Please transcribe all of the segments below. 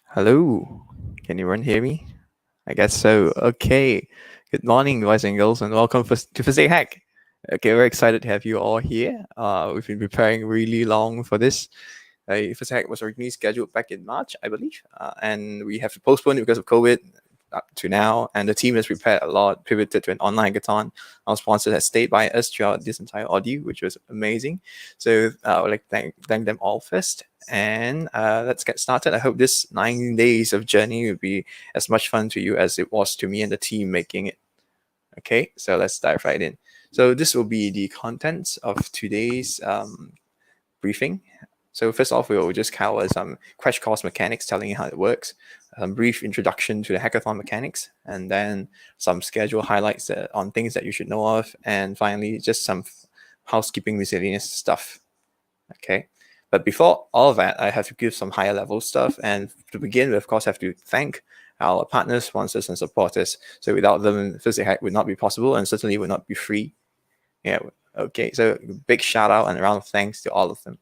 Hello, can everyone hear me? I guess so. Okay. Good morning, boys and girls, and welcome to 1stDayHack. Okay, we're excited to have you all here. We've been preparing really long for this. 1stDayHack was originally scheduled back in March, I believe, and we have to postpone it because of COVID up to now. And the team has prepared a lot, pivoted to an online hackathon. Our sponsor has stayed by us throughout this entire audio, which was amazing. So I would like to thank them all first. And let's get started. I hope this 9 days of journey will be as much fun to you as it was to me and the team making it. Okay, so let's dive right in. So this will be the contents of today's briefing. So first off, we will just cover some crash course mechanics, telling you how it works, some brief introduction to the hackathon mechanics, and then some schedule highlights on things that you should know of, and finally, just some housekeeping miscellaneous stuff. Okay. But before all of that, I have to give some higher level stuff. And to begin, we of course have to thank our partners, sponsors, and supporters. So without them, 1stDayHack would not be possible and certainly would not be free. Yeah. Okay. So big shout out and a round of thanks to all of them.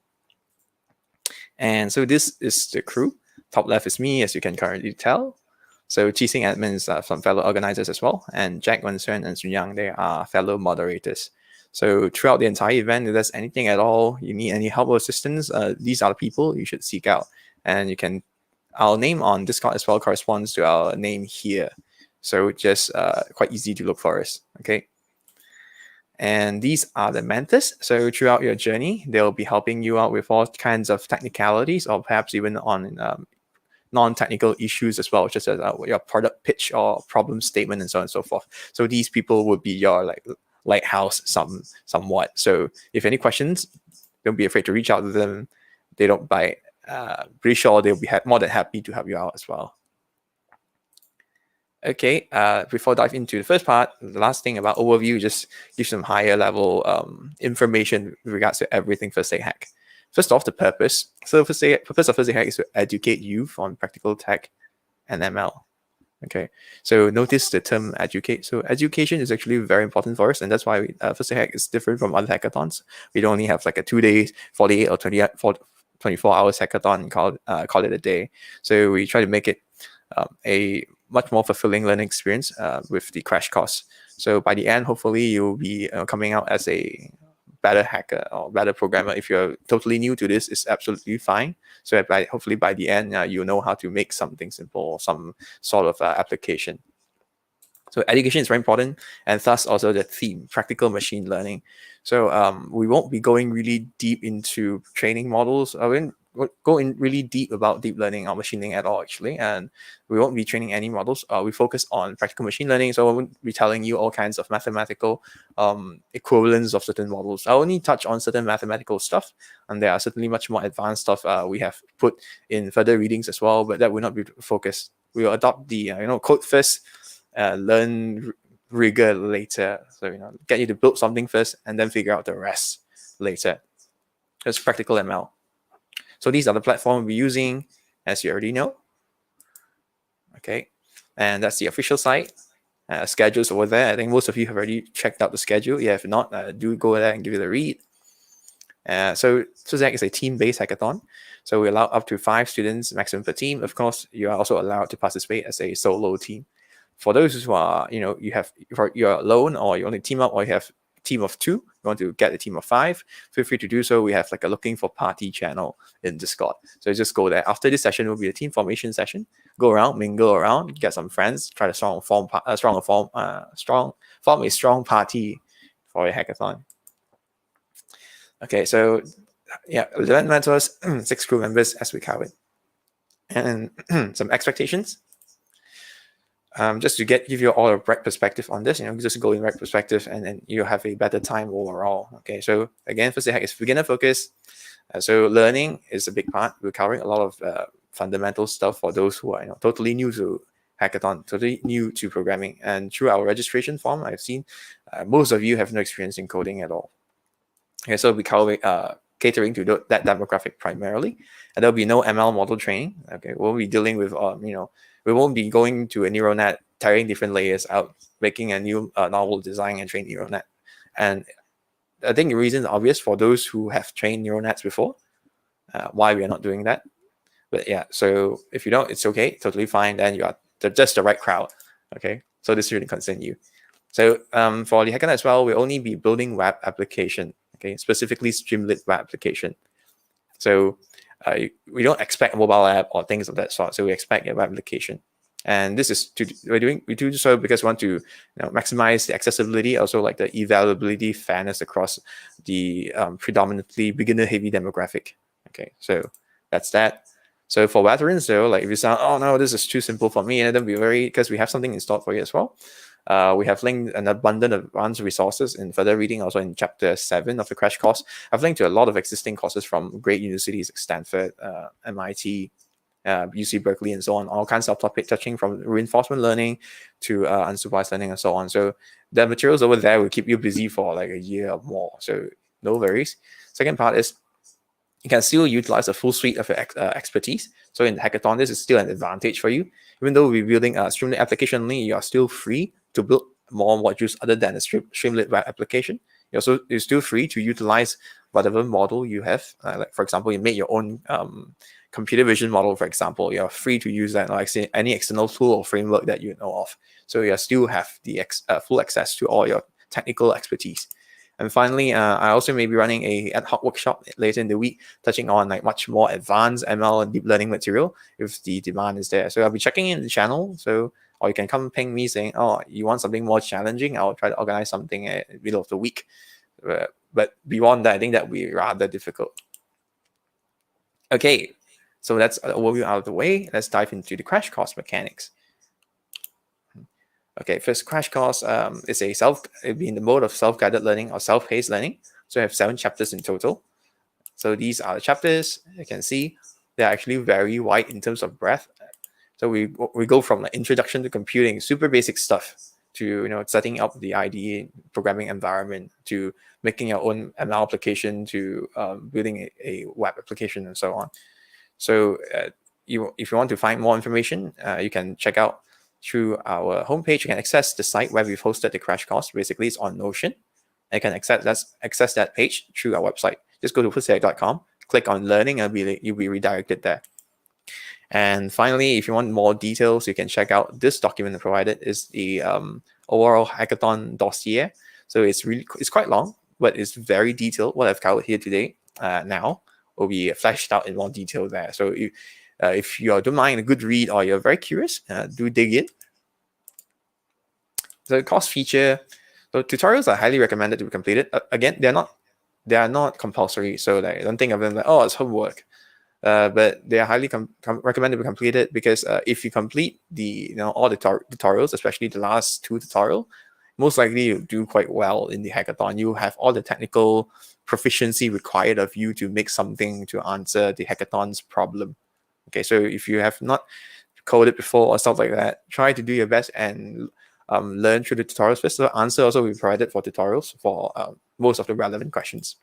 And so this is the crew. Top left is me, as you can currently tell. So teasing admins are some fellow organizers as well. And Jack, Wen-Suen, and Sun Yang, they are fellow moderators. So throughout the entire event, if there's anything at all, you need any help or assistance, these are the people you should seek out. And you can, our name on Discord as well corresponds to our name here. So just quite easy to look for us, okay? And these are the mentors. So throughout your journey, they'll be helping you out with all kinds of technicalities or perhaps even on non-technical issues as well, just as your product pitch or problem statement and so on and so forth. So these people would be your lighthouse somewhat. So if any questions, don't be afraid to reach out to them. They don't bite. Pretty sure they'll be more than happy to help you out as well. Okay, before I dive into the first part, the last thing about overview, just give some higher level information with regards to everything 1stDayHack. First off, the purpose. So the purpose of 1stDayHack is to educate youth on practical tech and ML. Okay, so notice the term educate. So education is actually very important for us, and that's why 1stDayHack is different from other hackathons. We don't only have like a 2 days, 48 or 24 hours hackathon and call it a day. So we try to make it a much more fulfilling learning experience with the crash course. So by the end, hopefully you'll be coming out as a better hacker or better programmer. If you're totally new to this, it's absolutely fine. So hopefully by the end, you know how to make something simple or some sort of application. So education is very important, and thus also the theme, practical machine learning. So we won't be going really deep into training models. I won't go in really deep about deep learning or machine learning at all, actually. And we won't be training any models. We focus on practical machine learning. So I won't be telling you all kinds of mathematical equivalents of certain models. I only touch on certain mathematical stuff, and there are certainly much more advanced stuff we have put in further readings as well, but that will not be focused. We will adopt the code first, learn rigor later. So get you to build something first and then figure out the rest later. That's practical ML. So these are the platforms we're using, as you already know. Okay, and that's the official site. Schedules over there. I think most of you have already checked out the schedule. Yeah, if not, do go there and give it a read. So 1stDayHack is a team-based hackathon. So we allow up to 5 students maximum per team. Of course, you are also allowed to participate as a solo team. For those who are, you're alone or you only team up or you have a team of 2, you want to get a team of 5, feel free to do so. We have like a looking for party channel in Discord. So just go there. After this session will be a team formation session. Go around, mingle around, get some friends, try to form a strong party for a hackathon. Okay, so yeah, 11 mentors, 6 crew members as we covered. And some expectations. Just to give you all a right perspective on this, just go in right perspective and then you have a better time overall. Okay, so again, 1stDayHack is beginner focus. So learning is a big part. We're covering a lot of fundamental stuff for those who are totally new to hackathon, totally new to programming. And through our registration form, I've seen most of you have no experience in coding at all. Okay, so we cover catering to that demographic primarily, and there'll be no ML model training. Okay, we'll be dealing with we won't be going to a neural net, tearing different layers out, making a new novel design and train neural net. And I think the reason is obvious for those who have trained neural nets before, why we are not doing that. But yeah, so if you don't, it's okay, totally fine. Then you are just the right crowd. Okay, so this shouldn't concern you. So for the hackathon as well, we'll only be building web application. Okay, specifically Streamlit web application. So we don't expect a mobile app or things of that sort. So we expect a web application. And this is we do so because we want to maximize the accessibility, also like the evaluability, fairness across the predominantly beginner-heavy demographic. Okay, so that's that. So for veterans, though, like if you sound, oh no, this is too simple for me, and then be very, because we have something installed for you as well. We have linked an abundant advanced resources in further reading, also in chapter 7 of the crash course. I've linked to a lot of existing courses from great universities like Stanford, MIT, UC Berkeley, and so on, all kinds of topic touching from reinforcement learning to unsupervised learning and so on. So the materials over there will keep you busy for like a year or more. So no worries. Second part is you can still utilize a full suite of expertise. So in the hackathon, this is still an advantage for you. Even though we're building a Streamlit application only, you are still free to build more modules other than a Streamlit web application. You're still free to utilize whatever model you have. Like for example, you make your own computer vision model, for example. You're free to use that, like any external tool or framework that you know of. So you still have the full access to all your technical expertise. And finally, I also may be running a ad hoc workshop later in the week, touching on like much more advanced ML and deep learning material if the demand is there. So I'll be checking in the channel. So, or you can come ping me saying, oh, you want something more challenging? I'll try to organize something at the middle of the week. But beyond that, I think that will be rather difficult. Okay, so that's an overview out of the way. Let's dive into the crash course mechanics. Okay, first crash course is it'll be in the mode of self-guided learning or self-paced learning. So I have 7 chapters in total. So these are the chapters. You can see they're actually very wide in terms of breadth. So we go from like introduction to computing, super basic stuff, to setting up the IDE programming environment, to making your own ML application, to building a web application and so on. So if you want to find more information, you can check out through our homepage. You can access the site where we've hosted the crash course. Basically, it's on Notion. And you can access that page through our website. Just go to 1stDayHack.com, click on learning, and you'll be redirected there. And finally, if you want more details, you can check out this document provided. Is the overall hackathon dossier. So it's quite long, but it's very detailed. What I've covered here today now will be fleshed out in more detail there. So if you don't mind a good read or you're very curious, do dig in. So the course feature, so tutorials are highly recommended to be completed. Again, they are not compulsory, so like, don't think of them like, oh, it's homework. But they are highly recommended to be completed because if you complete all the tutorials, especially the last 2 tutorials, most likely you'll do quite well in the hackathon. You have all the technical proficiency required of you to make something to answer the hackathon's problem. Okay, so if you have not coded before or stuff like that, try to do your best and learn through the tutorials first. So answer also will be provided for tutorials for most of the relevant questions.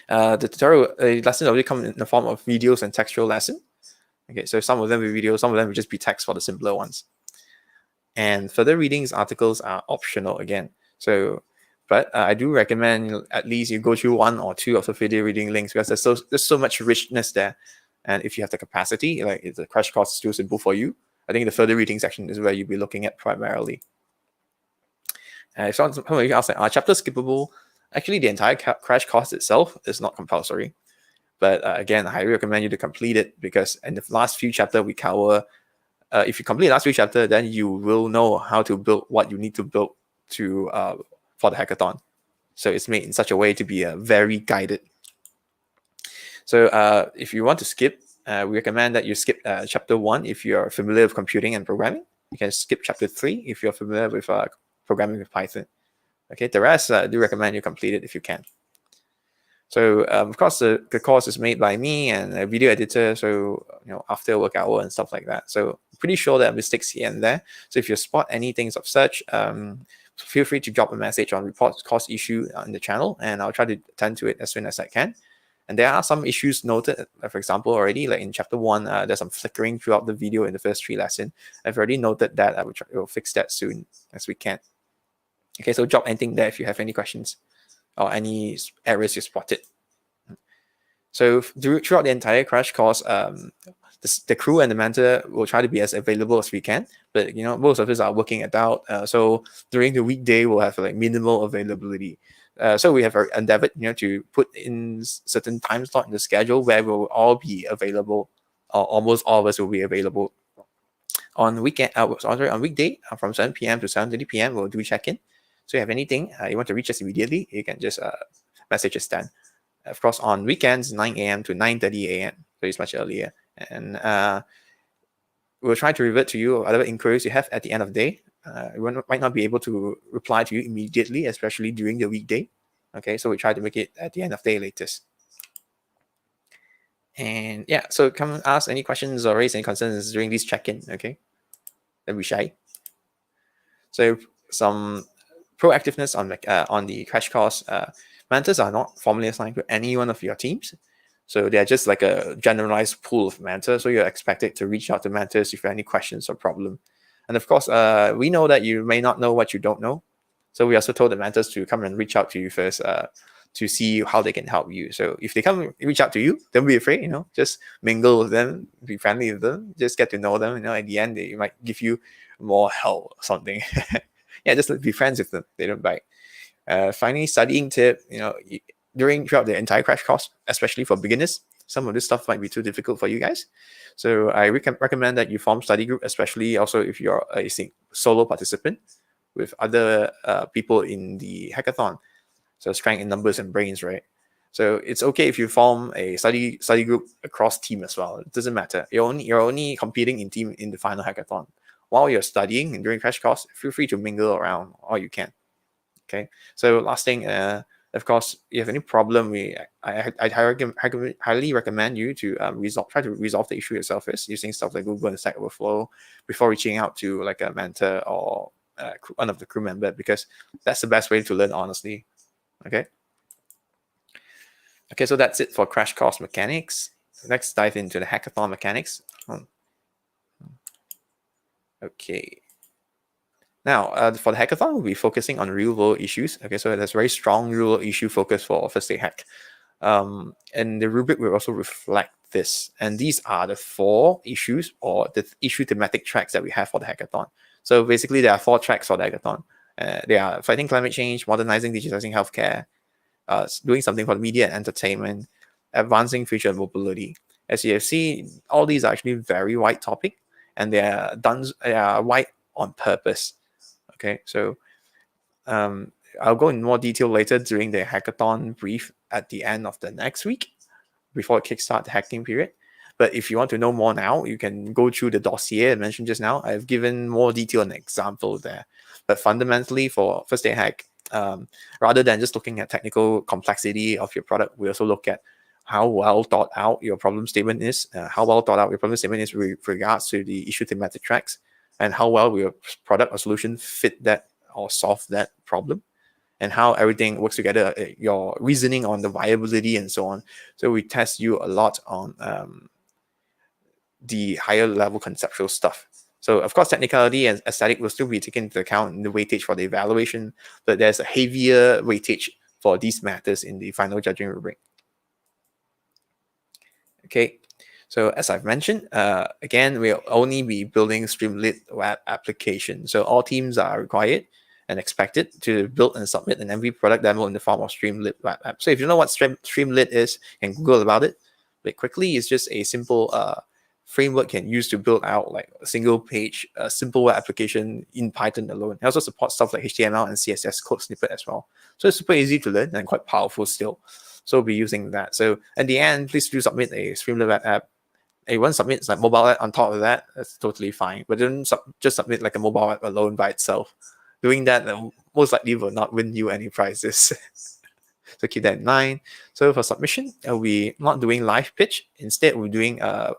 The tutorial lesson already come in the form of videos and textual lesson. Okay, so some of them will be videos, some of them will just be text for the simpler ones. And further readings, articles are optional again. So, but I do recommend at least you go through 1 or 2 of the video reading links because there's so much richness there. And if you have the capacity, like if the crash course is too simple for you, I think the further reading section is where you'll be looking at primarily. If some of you ask, are chapters skippable? Actually, the entire crash course itself is not compulsory. But again, I highly recommend you to complete it because in the last few chapters we cover, if you complete the last few chapters, then you will know how to build what you need to build for the hackathon. So it's made in such a way to be very guided. So if you want to skip, we recommend that you skip chapter 1 if you're familiar with computing and programming. You can skip chapter 3 if you're familiar with programming with Python. Okay, the rest, I do recommend you complete it if you can. So of course, the course is made by me and a video editor. So after work hour and stuff like that. So I'm pretty sure there are mistakes here and there. So if you spot any things of such, feel free to drop a message on report course issue on the channel, and I'll try to attend to it as soon as I can. And there are some issues noted, for example, already, like in chapter 1, there's some flickering throughout the video in the first 3 lessons. I've already noted that. We'll fix that soon as we can. Okay, so drop anything there if you have any questions or any errors you spotted. So throughout the entire crash course, the crew and the mentor will try to be as available as we can. But most of us are working adult, so during the weekday we'll have like minimal availability. So we have endeavored, to put in certain time slot in the schedule where we'll all be available, or almost all of us will be available on weekend. On weekday from 7 p.m. to 7:30 p.m. we'll do check-in. So if you have anything you want to reach us immediately, you can just message us then. Of course, on weekends, 9 a.m. to 9:30 a.m. So it's much earlier. And we'll try to revert to you whatever inquiries you have at the end of the day. We might not be able to reply to you immediately, especially during the weekday. Okay, so we try to make it at the end of the day latest. And yeah, so come ask any questions or raise any concerns during this check-in. Okay, don't be shy. So some proactiveness on the crash course. Mentors are not formally assigned to any one of your teams. So they're just like a generalized pool of mentors. So you're expected to reach out to mentors if you have any questions or problem. And of course, we know that you may not know what you don't know. So we also told the mentors to come and reach out to you first to see how they can help you. So if they come reach out to you, don't be afraid, just mingle with them, be friendly with them, just get to know them. At the end, they might give you more help or something. Yeah, just be friends with them. They don't bite. Finally, studying tip, throughout the entire crash course, especially for beginners, some of this stuff might be too difficult for you guys. So I recommend that you form study group, especially also if you're a solo participant with other people in the hackathon. So strength in numbers and brains, right? So it's okay if you form a study group across team as well. It doesn't matter. You're only competing in team in the final hackathon. While you're studying and during crash course, feel free to mingle around all you can. Okay. So last thing, of course, if you have any problem, I highly recommend you to try to resolve the issue yourself first using stuff like Google and Stack Overflow before reaching out to like a mentor or one of the crew member, because that's the best way to learn, honestly. Okay. Okay, so that's it for crash course mechanics. Let's dive into the hackathon mechanics. Okay. Now, for the hackathon, we'll be focusing on real-world issues. Okay, so there's very strong real-world issue focus for 1stDayHack. And the rubric will also reflect this. And these are the 4 issues or the issue thematic tracks that we have for the hackathon. So basically, there are 4 tracks for the hackathon. They are fighting climate change, modernizing, digitizing healthcare, doing something for the media and entertainment, advancing future mobility. As you have seen, all these are actually very wide topic, and they are wide on purpose. Okay, so I'll go in more detail later during the hackathon brief at the end of the next week before it kickstart the hacking period. But if you want to know more now, you can go through the dossier I mentioned just now. I've given more detail and example there. But fundamentally for 1stDayHack, rather than just looking at technical complexity of your product, we also look at how well thought out your problem statement is, with regards to the issue thematic tracks, and how well your product or solution fit that or solve that problem, and how everything works together, your reasoning on the viability and so on. So we test you a lot on the higher level conceptual stuff. So of course, technicality and aesthetic will still be taken into account in the weightage for the evaluation, but there's a heavier weightage for these matters in the final judging rubric. Okay, so as I've mentioned, again, we'll only be building Streamlit web application. So all teams are required and expected to build and submit an MVP product demo in the form of Streamlit web app. So if you know what Streamlit is, you can Google about it. But quickly, it's just a simple framework you can use to build out like a single page, simple web application in Python alone. It also supports stuff like HTML and CSS code snippet as well. So it's super easy to learn and quite powerful still. So we'll be using that. So at the end, please do submit a Streamlit web app. If you want to submit like mobile app on top of that, that's totally fine. But don't just submit like a mobile app alone by itself. Doing that most likely will not win you any prizes. So keep that in mind. So for submission, we're not doing live pitch. Instead, we're doing a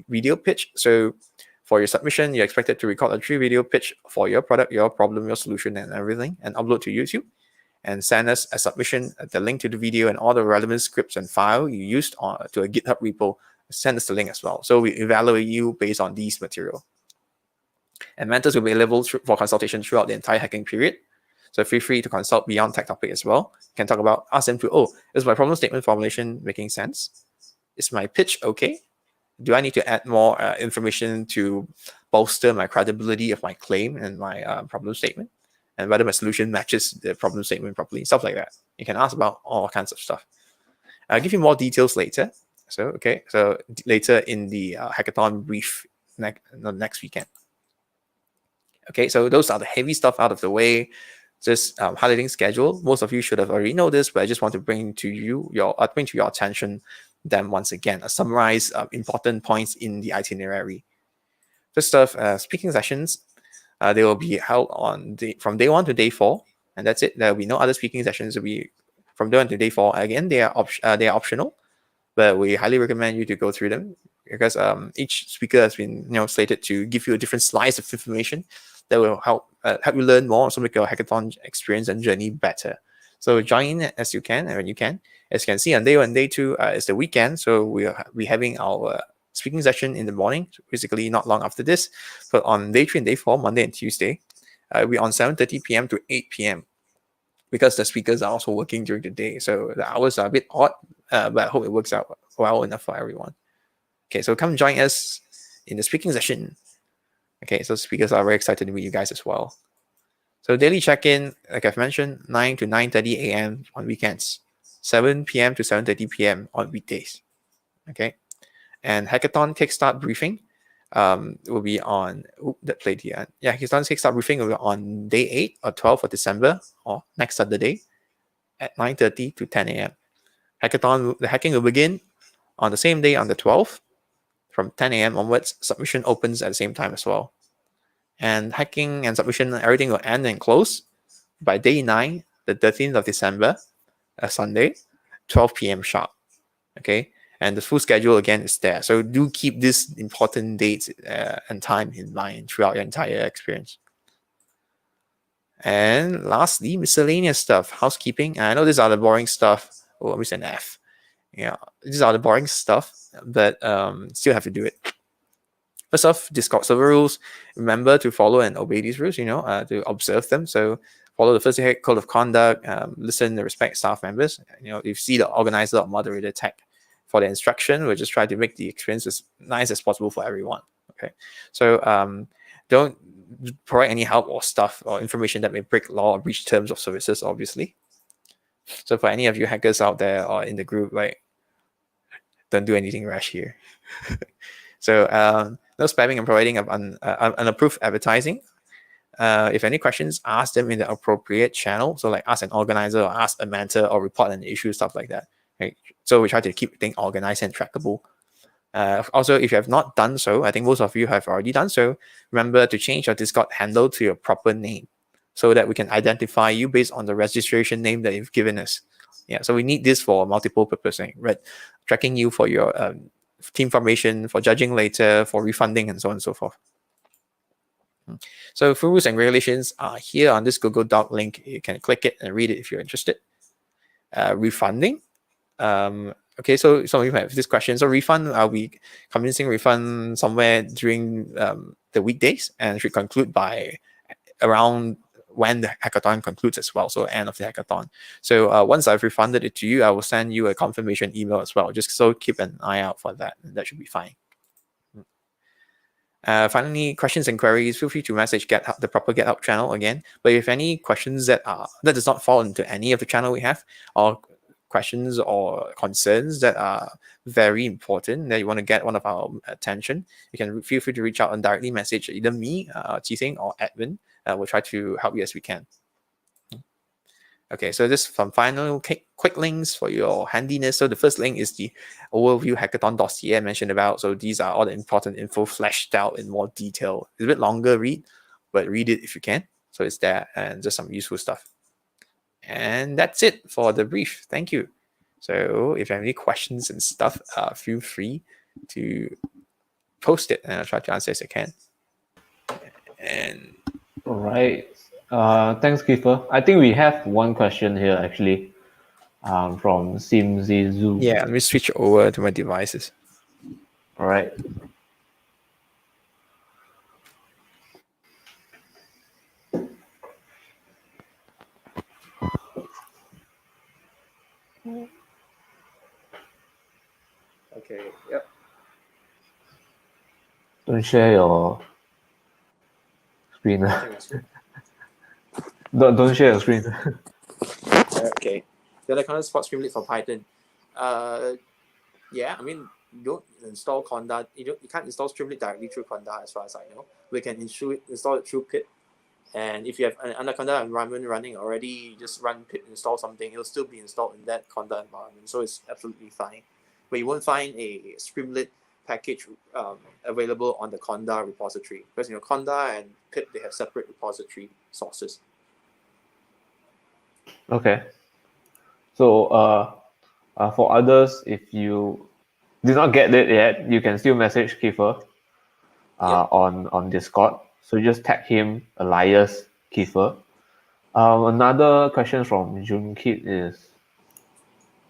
video pitch. So for your submission, you're expected to record a 3-video pitch for your product, your problem, your solution, and everything, and upload to YouTube. And send us a submission, the link to the video, and all the relevant scripts and file you used to a GitHub repo. Send us the link as well. So we evaluate you based on these material. And mentors will be available for consultation throughout the entire hacking period. So feel free to consult beyond tech topic as well. You can talk about, ask them to, is my problem statement formulation making sense? Is my pitch okay? Do I need to add more information to bolster my credibility of my claim and my problem statement? And whether my solution matches the problem statement properly, stuff like that. You can ask about all kinds of stuff. I'll give you more details later. So later in the hackathon brief next weekend. Okay, so those are the heavy stuff out of the way. Just highlighting schedule. Most of you should have already know this, but I just want to bring to your attention them once again. Summarize important points in the itinerary. First off, speaking sessions. They will be held from day 1 to day 4, and that's it. There will be no other speaking sessions. Will be from day 1 to day 4. Again, they are optional, but we highly recommend you to go through them because each speaker has been slated to give you a different slice of information that will help you learn more, also make your hackathon experience and journey better. So join in as you can and when you can. As you can see, on day 1 and day 2 is the weekend, so we're having our speaking session in the morning, basically not long after this. But on day 3 and day 4, Monday and Tuesday, we're on 7:30 p.m. to 8 p.m. because the speakers are also working during the day. So the hours are a bit odd, but I hope it works out well enough for everyone. Okay, so come join us in the speaking session. Okay, so speakers are very excited to meet you guys as well. So daily check-in, like I've mentioned, 9 to 9:30 a.m. on weekends, 7 p.m. to 7:30 p.m. on weekdays. Okay, and hackathon kickstart briefing will be on Hackathon kickstart briefing will be on day 8 or 12 of December, or next Saturday at 9:30 to 10 a.m. The hacking will begin on the same day on the 12th from 10 a.m. onwards. Submission opens at the same time as well. And hacking and submission, everything will end and close by day 9, the 13th of December, a Sunday, 12 p.m. sharp. Okay, and the full schedule again is there. So do keep this important dates and time in mind throughout your entire experience. And lastly, miscellaneous stuff, housekeeping. I know these are the boring stuff. Oh, I missed an F. Yeah, these are the boring stuff, but still have to do it. First off, Discord server rules. Remember to follow and obey these rules, to observe them. So follow the 1stDayHack code of conduct, listen and respect staff members. If you see the organizer or moderator tag for the instruction, we'll just try to make the experience as nice as possible for everyone. Okay, so don't provide any help or stuff or information that may break law or breach terms of services, obviously. So for any of you hackers out there or in the group, don't do anything rash here. So no spamming and providing of unapproved advertising. If any questions, ask them in the appropriate channel. So ask an organizer or ask a mentor or report an issue, stuff like that. Right? So we try to keep things organized and trackable. Also, if you have not done so, I think most of you have already done so, remember to change your Discord handle to your proper name so that we can identify you based on the registration name that you've given us. Yeah, so we need this for multiple purposes, right? Tracking you for your team formation, for judging later, for refunding, and so on and so forth. So rules and regulations are here on this Google Doc link. You can click it and read it if you're interested. Refunding. Okay, so some of you have this question. So refund, are we commencing refund somewhere during the weekdays and should conclude by around when the hackathon concludes as well, so end of the hackathon. So once I've refunded it to you, I will send you a confirmation email as well, just so keep an eye out for that. That should be fine. Finally, questions and queries, feel free to message GitHub, the proper GitHub channel again. But if any questions that does not fall into any of the channel we have, or questions or concerns that are very important that you want to get one of our attention, you can feel free to reach out and directly message either me, Qixing, or Edwin. We'll try to help you as we can. Okay, so just some final quick links for your handiness. So the first link is the overview hackathon dossier I mentioned about. So these are all the important info fleshed out in more detail. It's a bit longer read, but read it if you can. So it's there and just some useful stuff. And that's it for the brief. Thank you. So if you have any questions and stuff, feel free to post it and I'll try to answer as I can. And all right. Thanks, Kiefer. I think we have one question here actually from Simzizu. Yeah, let me switch over to my devices. All right. Don't share your screen. Don't share your screen. Okay. The other kind of support Streamlit for Python. Yeah, I mean, you don't install Conda. You can't install Streamlit directly through Conda, as far as I know. We can install it through pip. And if you have an Anaconda environment running already, you just run pip install something. It'll still be installed in that Conda environment, so it's absolutely fine. But you won't find a Streamlit package available on the Conda repository, because Conda and pip, they have separate repository sources. Okay. So for others, if you did not get it yet, you can still message Kiefer on Discord. So just tag him alias Kiefer. Another question from Junkit is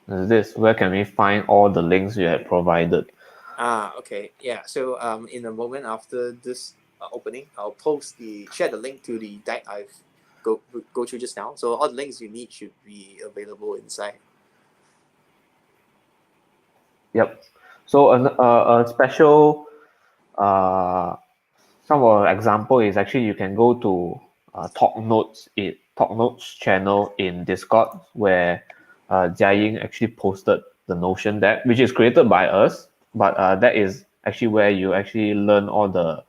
this: where can we find all the links you had provided? Okay. Yeah. So in a moment after this opening, I'll share the link to the deck I've go through just now. So all the links you need should be available inside. Yep. So a special some of example is actually you can go to Talk Notes channel in Discord, where Jiaying actually posted the Notion deck, which is created by us, but that is actually where you actually learn all the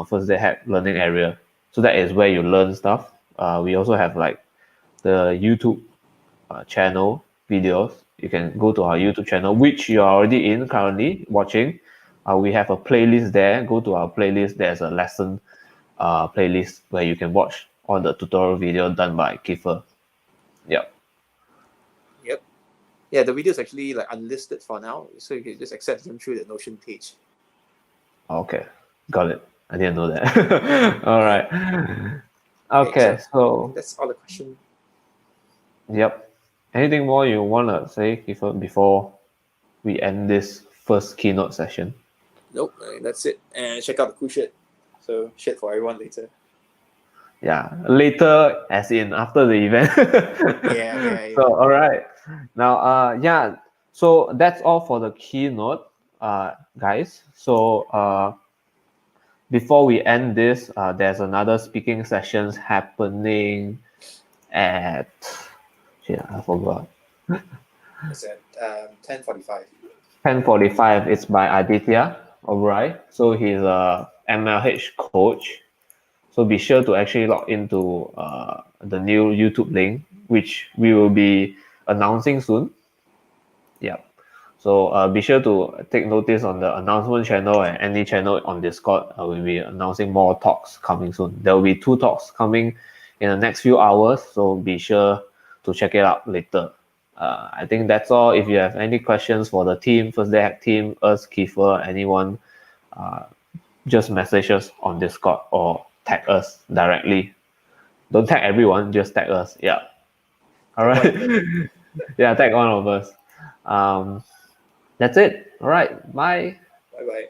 First Day Hack learning area. So that is where you learn stuff. We also have like the YouTube channel videos. You can go to our YouTube channel, which you are already in currently watching. We have a playlist there. Go to our playlist. There's a lesson playlist where you can watch all the tutorial video done by Kiefer. Yep. Yeah, the video is actually like unlisted for now, so you can just access them through the Notion page. Okay, got it. I didn't know that. All right. Okay, so that's all the question. Yep. Anything more you wanna say, Kiefer, before we end this first keynote session? Nope, that's it. And check out the cool shit. So shit for everyone later. Yeah, later, as in after the event. Yeah. So all right, now yeah, so that's all for the keynote, guys. So before we end this, there's another speaking sessions happening at. Shit, I forgot. It's at 10:45. 10:45. It's by Aditya Oberoi. So he's a MLH coach. So be sure to actually log into the new YouTube link, which we will be announcing soon. Yeah. So be sure to take notice on the announcement channel and any channel on Discord. We'll be announcing more talks coming soon. There will be 2 talks coming in the next few hours. So be sure to check it out later. I think that's all. If you have any questions for the team, First Day Hack team, us, Kiefer, anyone, just message us on Discord or tag us directly. Don't tag everyone, just tag us. Yeah. All right. Yeah, tag one of us. That's it. All right. Bye. Bye.